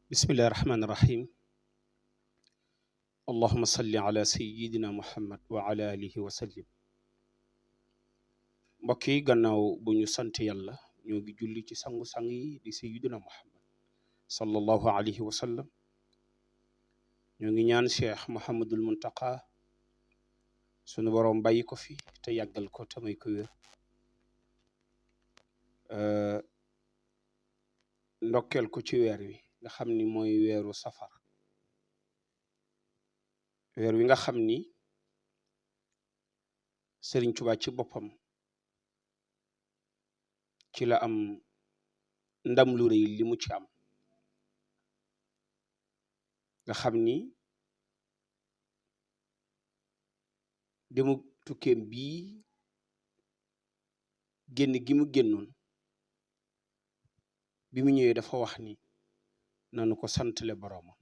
bismillahi rahmaani rahim allahuma salli ala sayidina muhammad wa ala alihi wa sallim. mbokk yi gannaaw bu ñu sant yàlla ñoo ngi julli ci sangu-sang yi di sayidina muhammad sallallahu alayhi wa sallam. ñoo ngi ñaan cheikh mohamadul muntaqa sunu boroom bàyyi ko fi te yàggal ko te may ko wér. ndokkeel ko ci weer wi nga xam ni mooy weeru safar, weer wi nga xam ni Sëriñ Tuubaa ci boppam ci la am ndam lu rëy li mu ci am, nga xam ni demu tukkeem bii génn gi mu génnoon bi mu ñëwee dafa wax ni nanu ko santale boroomam.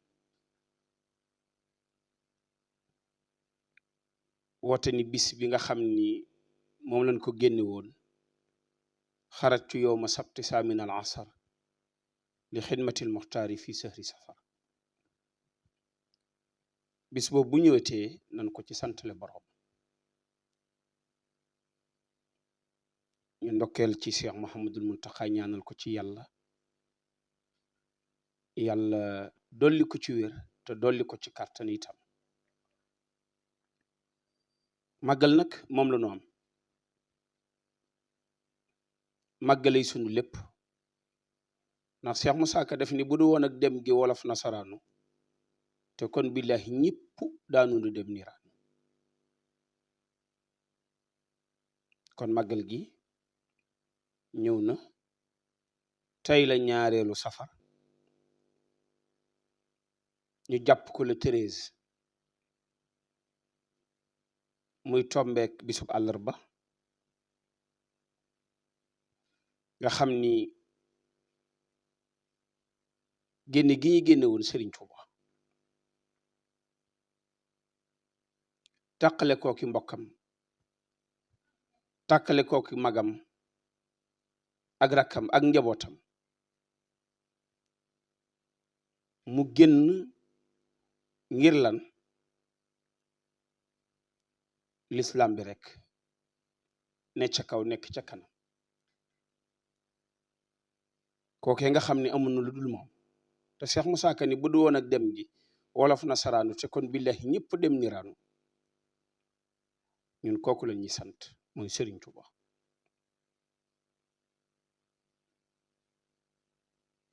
woote ni bis bi nga xam ni moom lañ ko génne woon xarajtu yowma sabti saamin al asar li xidmatil muxtaari fi sahri safar. bis boobu bu ñëwetee nan ko ci santale boroom. ñu ndokkeel ci Cheikh Mouhamadul Muntaqa ñaanal ko ci yàlla dolli ko ci wér te dolli ko ci kàttan itam. màggal nag moom la ñu am, màggalay sunu lépp, ndax Cheikh Moussa Ka def ni bu du woon ak dem gi wolof nasaraanu te kon billahi ñëpp daanu nu dem niiraanu. kon màggal gi ñëw na tey la ñaareelu safar, ñu jàpp ko le 13 muy tombeek bisub àllarba nga xam ni génne gi ñu génne woon Sëriñ Tuuba tàqale kooki mbokkam, tàqale kooki magam ak rakkam ak njabootam, mu génn ngir lan l'islam bi rek ne ca kaw nekk ca kanam. kookee nga xam ni amul na lu dul moom te Cheikh Moussa Ka ni bu du woon ak dem gi wolof nasaraanu te kon billahi ñëpp dem niraanu. ñun kooku la ñuy sant mooy Sëriñ Tuuba.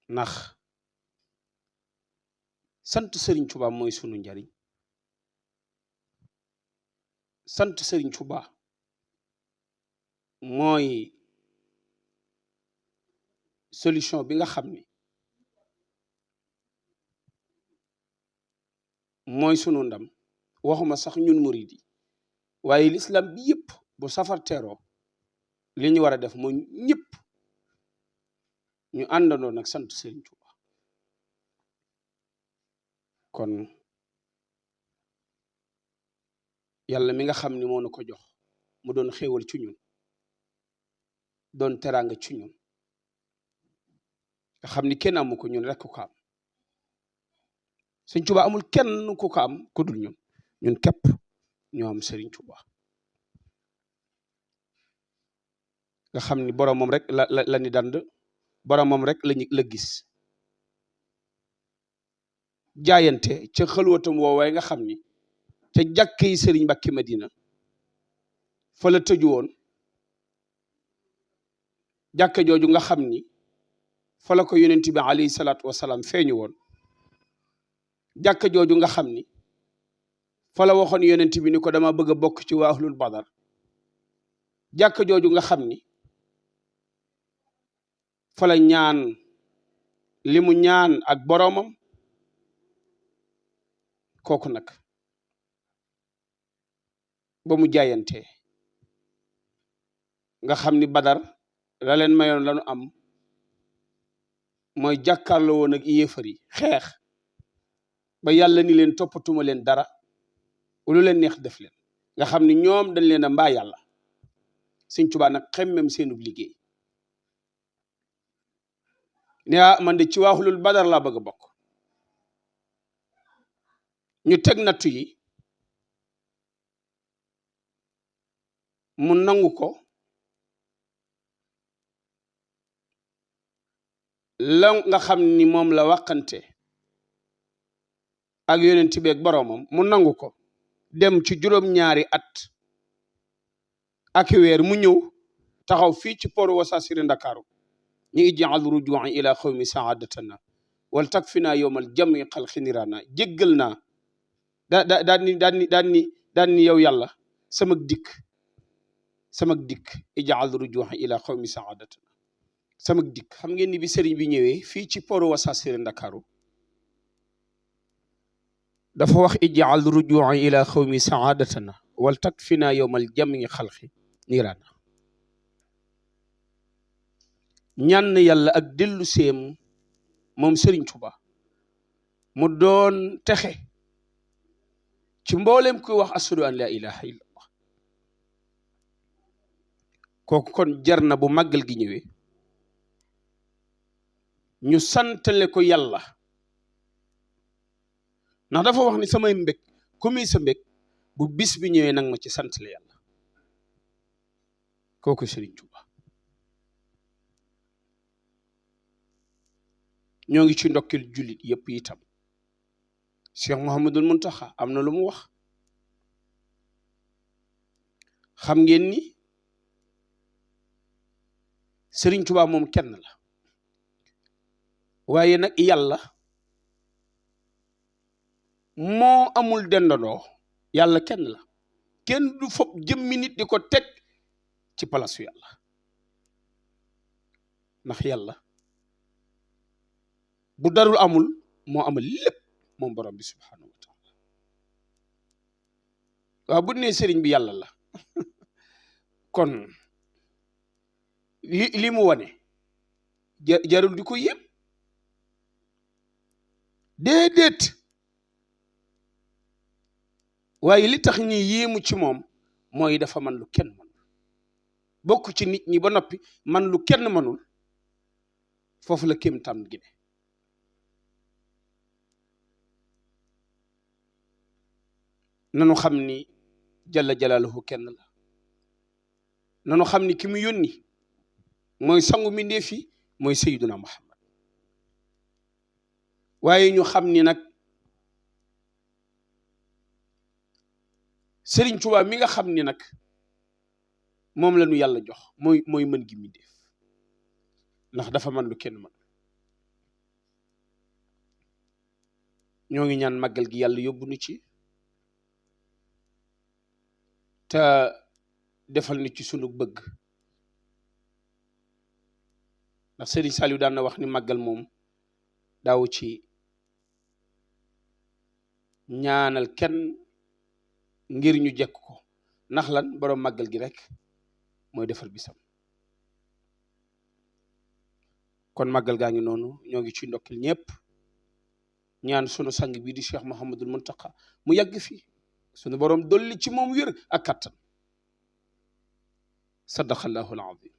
ndax sant Sëriñ Tuuba mooy sunu njariñ. sant Sëriñ Tuuba mooy solution bi nga xam ni mooy sunu ndam. waxuma sax ñun murid yi waaye l'islam bi yëpp bu safar teeroo li ñu war a def mooy ñëpp ñu àndandoo nag sant Sëriñ Tuuba. kon yàlla mi nga xam ni moo na ko jox mu doon xéewal ci ñun, doon teraanga ci ñun, nga xam ni kenn amu ko, ñun rek ku ko am. Sëriñ Tuuba amul kenn ku ko am ku dul ñun képp ñoo am Sëriñ Tuuba. nga xam ni boromam rek la ni dand, boromam rek la gis, jaayante ca xëlwatam woowaay nga xam ni ca jàkk yi Sëriñ Mbàkke Madina fa la tëju woon. jàkka jooju nga xam ni fa la ko yonent bi alayhi salaatu wasalaam feeñu woon. jàkka jooju nga xam ni fa la waxoon yonent bi ni ko dama bëgg a bokk ci waa ahlul badar. jàkka jooju nga xam ni fa la ñaan li mu ñaan ak boroomam. kooku nag ba mu jaayantee nga xam ni badar la leen mayoon lañu am mooy jàkkaarloo woon ak yéefar yi xeex ba yàlla ni leen toppatuma leen dara, lu leen neex def leen. nga xam ni ñoom dañ leen a mbaa yàlla. Sëriñ Tuubaa nag xemmem seenub liggéey ne man de ci waaxulul badar laa bëgg a bokk. ñu teg nattu yi mu nangu ko la nga xam ni moom la waxante ak yonent bi ak boroomam mu nangu ko dem ci juróom-ñaari at ak weer mu ñëw taxaw fii ci port Wasasiri Ndakaaru ñu ij'al ruju'i ila xawmi saadatana wal takfina yowmal jami xalqi nirana jéggal naa daan ni yow yàlla sama dikk ij'al ruju'i ila xawmi saadatana sama dikk xam ngeen ni bi sëriñ bi ñëwee fii ci port Wasasiri Ndakaaru dafa wax ij'al ruju'i ila xawmi saadatana wal takfina yowmal jami xalqi nirana ñaan yàlla ak dellu seem moom Serigne Touba mu doon texe ci mboolem kuy wax ashadu an la ilaha illallah kooku kon jar na bu màggal gi ñëwee ñu santale ko yàlla ndax dafa wax ni samay mbég ku muy sa mbég bu bis bi ñëwee nag ma ci santale yàlla kooku Serigne Touba ñoo ngi ci ndokkil jullit yëpp itam Cheikh Mouhamadul Muntaxa am na lu mu wax xam ngeen ni Serigne Touba moom kenn la waaye nag yàlla moo amul dendandoo yàlla kenn la kenn du fopp jëmmi nit di ko teg ci palasu yàlla ndax yàlla bu darul amul moo amal lépp moom borom bi subhanahu wa taala waaw bu nee sëriñ bi yàlla la kon li mu wane jarul di ko yéem déedéet waaye li tax ñi yéemu ci moom mooy dafa man lu kenn mënul bokk ci nit ñi ba noppi man lu kenn mënul foofu la kéemtaan gi ne nanu xam ni jalla jalaaluhu kenn la nanu xam ni ki mu yónni mooy sangu mbindéef yi mooy sayyiduna Muhammad waaye ñu xam ni nag Sëriñ Tuubaa mi nga xam ni nag moom la ñu yàlla jox mooy mën gi mbindéef ndax dafa man lu kenn man ñoo ngi ñaan màggal gi yàlla yóbbu nu ci te defal ni ci sunu bëgg ndax Serigne Saliou daan na wax ni màggal moom daaw ci ñaanal kenn ngir ñu jekk ko ndax lan borom màggal gi rek mooy defar bisam kon màggal gaa ngi noonu ñoo ngi ci ndokkil ñëpp ñaan sunu sang bi di Cheikh Mouhamadul Muntaqa mu yàgg fi sunu borom dolli ci moom wér ak kattan sadaqallahu al-azim